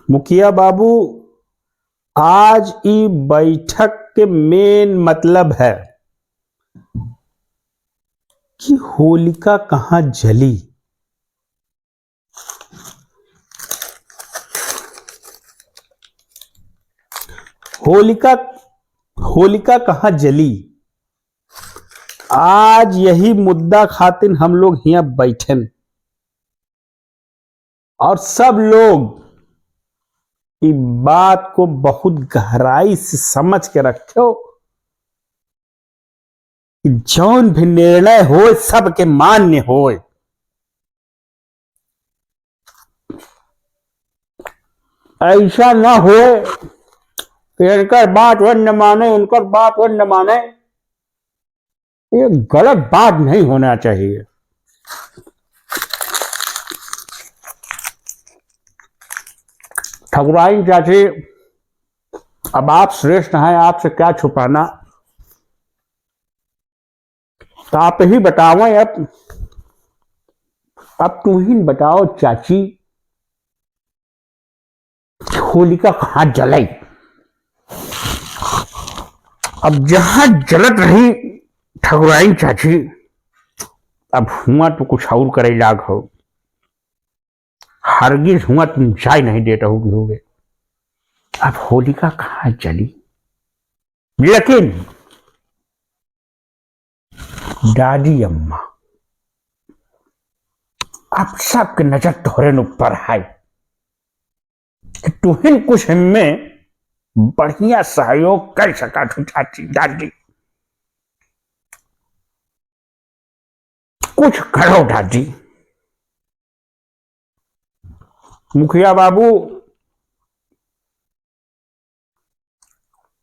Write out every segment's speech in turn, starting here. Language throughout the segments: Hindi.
मुखिया बाबू, आज ई बैठक के मेन मतलब है कि होलिका कहां जली। होलिका होलिका कहां जली। आज यही मुद्दा खातिर हम लोग यहाँ बैठे और सब लोग इस बात को बहुत गहराई से समझ के रखो कि जौन भी निर्णय हो सबके मान्य हो। ऐसा ना हो कि इनकर बात वन न माने, उनकर बात वन न माने। ये गलत बात नहीं होना चाहिए। ठकुराइन चाची, अब आप श्रेष्ठ हैं, आपसे क्या छुपाना। तो आप ही बताओ। अब तुम ही बताओ चाची, होलिका कहां जलाई। अब जहां जलत रही ठकुराइन चाची, अब हुआ तो कुछ और करे लाग हो। हरगिज हुआ तुम जाय नहीं देता होगे। अब होलिका कहां जली, लेकिन दादी अम्मा, अब सबके नजर तोहरे ऊपर है कि तुहिन कुछ हमें बढ़िया सहयोग कर सका तू चाची दादी। कुछ करो दादी। मुखिया बाबू,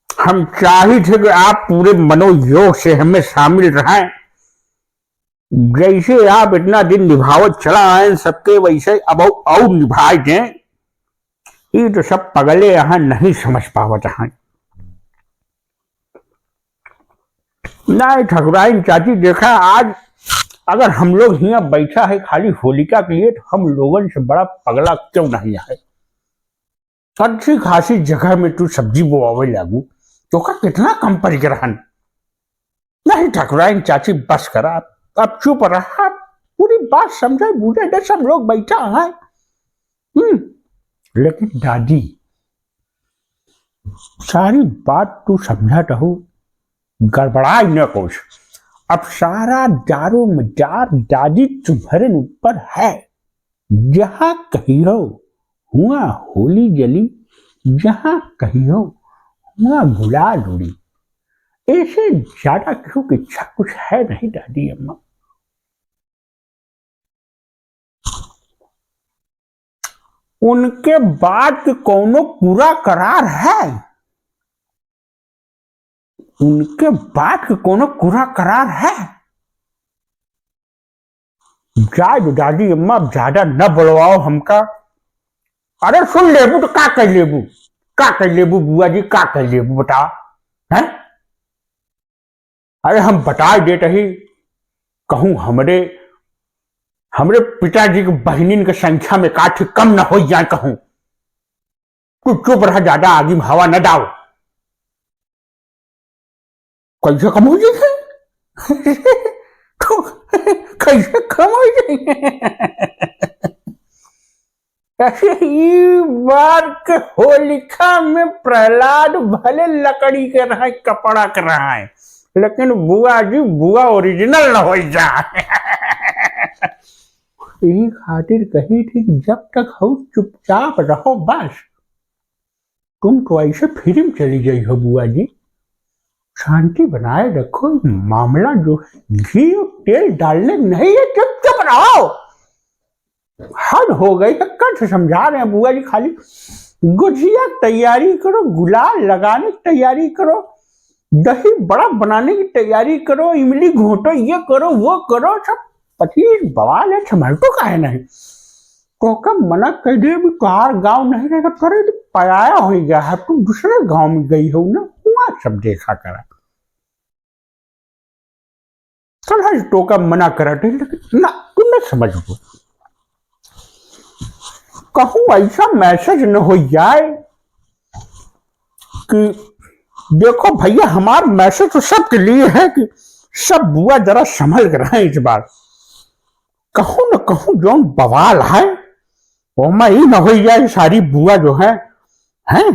हम चाहे थे कि आप पूरे मनोयोग से हमें शामिल रहें। जैसे आप इतना दिन निभावत चला आए सबके, वैसे अब और निभाए दें। ये तो सब पगले यहां नहीं समझ पावत हैं। नहीं ठकुराइन चाची, देखा आज अगर हम लोग यहाँ बैठा है खाली होलिका के लिए, तो हम लोगों से बड़ा पगला क्यों नहीं है। अच्छी खासी जगह में तू सब्जी बोआवे लागू तो का कितना कम परिग्रहण। नहीं ठकुराइन चाची, बस करा, अब चुप रहा। पूरी बात समझे बूझे सब लोग बैठा है। लेकिन दादी, सारी बात तू समझा रहो, गड़बड़ाई न कुछ। अब सारा दारू मजार दादी तुम्हारे ऊपर है। जहां कही हो हुआ होली जली, जहां कही हो हुआ गुलाल उड़ी। ऐसे ज्यादा क्यों इच्छा कुछ है नहीं दादी अम्मा। उनके बाद कोनो पूरा करार है। उनके बाद कोनो पूरा करार है। जाए दादी अम्मा, ज्यादा न बुलवाओ हमका। अरे सुन लेबू तो का कर लेबू, का कर लेबू बुआ जी, का कर लेबू बता है। अरे हम बता देते ही कहूं हमरे पिताजी की बहनिन की संख्या में काठी कम न हो जाए कहूं। तू चुप रहा, ज्यादा आगे में हवा न डाल। कैसे कम हो जाए तो कैसे कम हो जाए। बार के होलिका में प्रहलाद भले लकड़ी के रहा, कपड़ा के रहा है, लेकिन बुआ जी बुआ ओरिजिनल न हो जाए। यही खातिर कही थी कि जब तक हो चुपचाप रहो बस। तुम तो ऐसे फिल्म चली गई हो बुआ जी। शांति बनाए रखो। मामला जो है घी और तेल डालने नहीं है, चुप रहो। हद हो गई। कल से समझा रहे हैं बुआ जी, खाली गुजिया तैयारी करो, गुलाल लगाने की तैयारी करो, दही बड़ा बनाने की तैयारी करो, इमली घोटो, ये करो वो करो। सब 25 बवाल है, संभलतो का है नहीं। तो कब मना कर दे भी तुहार गांव नहीं रहेगा, करे तो पयाया हो गया है, तुम दूसरे गांव में गई हो ना, वहां सब देखा करा। कल तो कब मना करा थे, लेकिन ना तुम न समझ। कहूँ ऐसा मैसेज न हो जाए कि देखो भैया, हमारा मैसेज तो सबके लिए है कि सब बुआ जरा संभल कर रहे इस बार। कहूँ न कहूँ जो बवाल है वो मैं ही न हो जाए। सारी बुआ जो है हैं,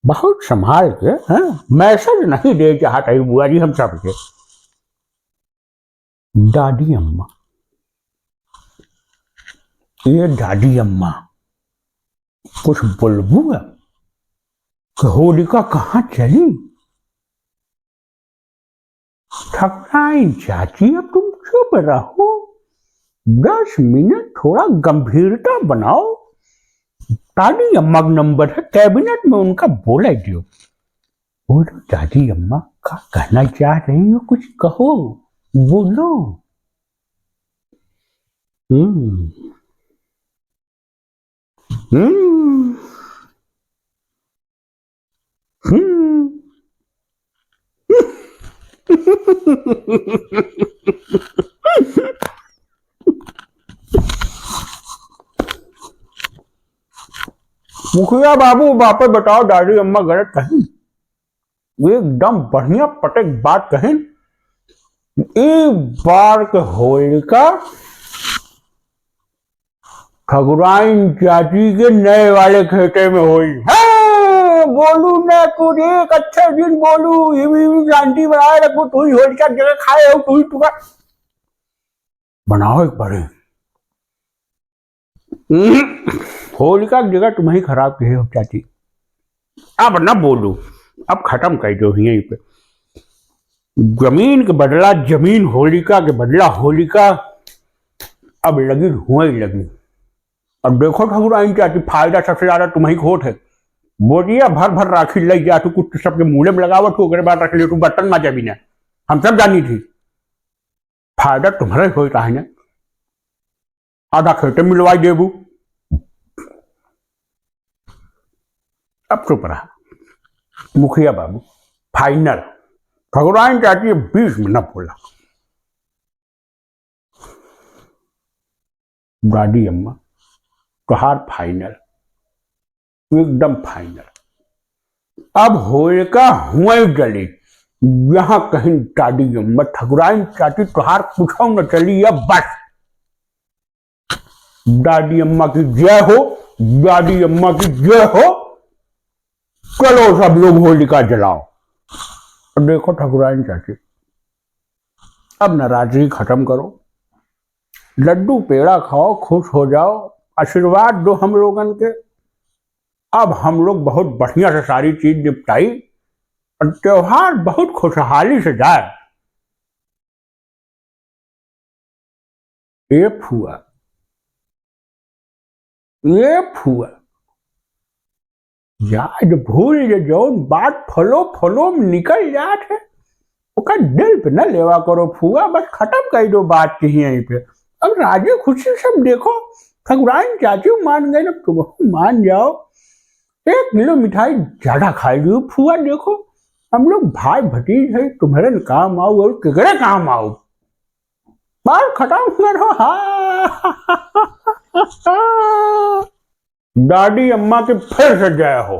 बहुत संभाल के हैं, मैसेज नहीं दे चाहते बुआ जी हम सबके। दादी अम्मा, ये दादी अम्मा कुछ बोलबू कि होलिका कहाँ चली? ठकराइन चाची, अब तुम चुप रहो, 10 मिनट थोड़ा गंभीरता बनाओ। दादी अम्मा का नंबर है, कैबिनेट में उनका बोला दियो। बोलो दादी अम्मा, क्या कहना चाह रही हो? कुछ कहो, बोलो। हम्म हम्म हम्म मुखिया बाबू, वापस बताओ, दादी अम्मा गलत कहीं? एकदम बढ़िया पटक बात कहें। एक बार के होलिका ठकुराइन चाची के नए वाले खेते में हुई है। बोलू ना कुछ, एक अच्छा दिन बोलू, ये शांति बनाए रखो। तू ही होलिका जगह खाए हो, तू ही टुका बनाओ एक बारे। होलिका की जगह तुम्हें खराब की हो चाची। अब ना बोलू, अब खत्म कर दो यहीं पे। जमीन के बदला जमीन, होलिका के बदला होलिका, अब लगी हुई लगी। अब देखो ठकुराइन चाची, फायदा सबसे ज्यादा तुम्हें खोट है। बोरिया भर भर राखी लग जा, तू कुछ सबके मूल्य में लगावट हो, बाद रख लियो तू बर्तन माजा भी ना। हम सब जानी थी फायदा तुम्हारा ही होता है ना। आधा खेते मिलवाई देबू। अब चुप रहा मुखिया बाबू, फाइनल। ठकुराइन चाची 20 मिनट बोला। दादी अम्मा, तुहार फाइनल, एकदम फाइनल। अब होलिका हुए जली, यहां कहीं दादी अम्मा, ठकुराइन चाची तुहार कुछ न चली। अब बस दादी अम्मा की जय हो, दादी अम्मा की जय हो। चलो सब लोग होलिका जलाओ। देखो ठकुराइन चाची, अब नाराजगी खत्म करो, लड्डू पेड़ा खाओ, खुश हो जाओ, आशीर्वाद दो हम लोगन के। अब हम लोग बहुत बढ़िया से सारी चीज निपटाई और त्योहार बहुत खुशहाली से जाए। ये फुआ, ये फुआ, याद भूल जे जौन बात फलो फलो में निकल जात है उसका दिल पे न लेवा करो फुआ। बस खत्म कर दो बात की यहीं पे। अब राजी खुशी सब देखो, ठकुराइन चाची मान गए ना, तुम मान जाओ। 1 किलो मिठाई ज्यादा खा ली फुआ। देखो हम लोग भाई भतीज है, तुम्हारे काम आओ और केकरे काम आओ। बात खत्म करो। दादी अम्मा के फिर से जय हो।